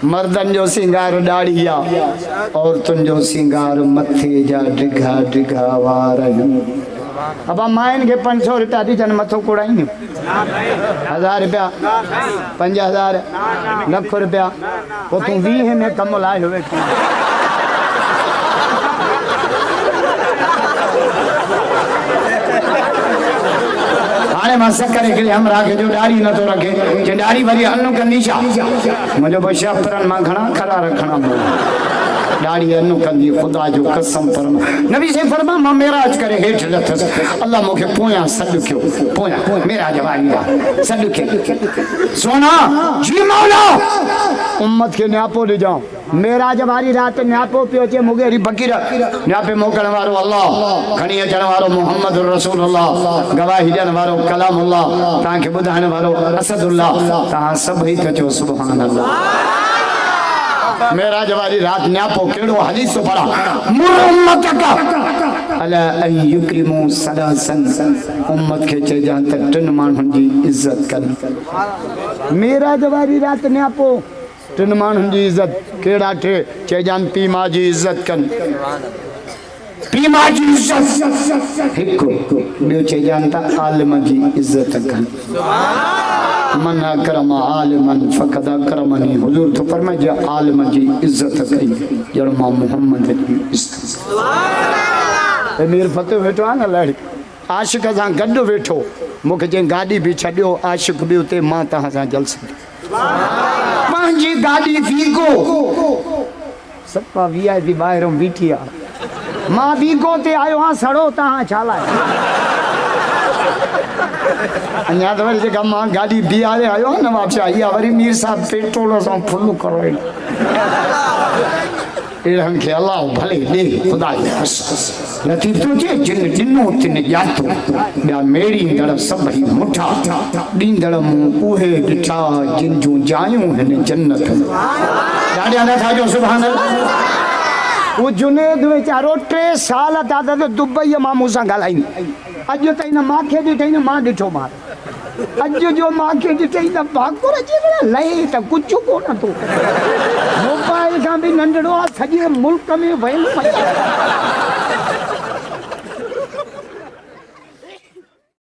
मर्दन जो सिंगार दाढ़ी आ औरतुन जो सिंगार मथे जा डिघा डिघा वार। अब माइन के 500 रुपया दीजन मथो कोड़ाई 1000 रुपया 5000 लाख रुपया वो तू 20 में कम लाए हुए मां करे के हम राखे जो दाढ़ी न तो रखे जे दाढ़ी भरी हलनो कंदी छा मुझे बशा परन मां घणा खरा रखना दाढ़ी अनु कंदी खुदा जो कसम फरमा नबी से फरमा मां मेराज करे हेठ लथस अल्लाह मुखे पोया सद क्यों पोया मेराज वाली सद के सोना जी मौला उम्मत के न्यापो दे जाओ मेराज वाली रात न्यापो पियो चे मुगेरी फकीर न्यापे मोकण वारो अल्लाह खणी अचण वारो मोहम्मद रसूलुल्लाह गवाही ॾियण वारो कलामुल्लाह ताके बुधाइण वारो असदुल्लाह ता सब ही तो सुभान अल्लाह। मेराज वाली रात न्यापो केड़ो हदीस पढ़ा मुर उम्मत का अला अन युक्रिमु सलासन उम्मत के चे जान तक टन मानन जी इज्जत कर। मेराज वाली रात न्यापो टन मानन जी इज्जत केड़ा थे चे जान पी मां जी इज्जत कर पी मां जी इज्जत हिको बियो चे जान ता आलिम जी इज्जत कर मन अकरम आलिमन फकद अकरमनी हुजूर तो फरमाए जे आलिम जी इज्जत कई जड़ मां मोहम्मद जी इज्जत सुभान अल्लाह। मीर फतेह वेठो आ न लड़ी आशिक सां गड्ड वेठो मुखे जे गाड़ी भी छडियो आशिक भी उते मां तहां सां जलसे पांजी गाड़ी वीगो सपा वीआईपी बाहरों बीठी आ मां वीगो ते आयो हां सड़ो तहां छालाए अन्या तो वरी जेका मां गाड़ी बिहारे आयो न वापस इहा वरी मीर साहब पेट्रोल सां फुल करो इहन के अल्लाह भले दे खुदा लतीफ तो जे जिन दिनो तिन जातो या मेरी दड़ सब ही मुठा दींदड़ मु उहे दिठा जिन जो जायूं हन जन्नत डाडिया न था जो सुभान अल्लाह। वो जुनेद वेचारो 3 साल दादा तो दुबई मां मूं सां ॻाल्हाई अॼु ताईं न मांखे ॾिठई न मां ॾिठो मां अॼु जो मांखे ॾिठई न भाकुर जे लहे त कुझु कोन थो मोबाइल खां बि नंढड़ो आहे सॼे मुल्क में वयल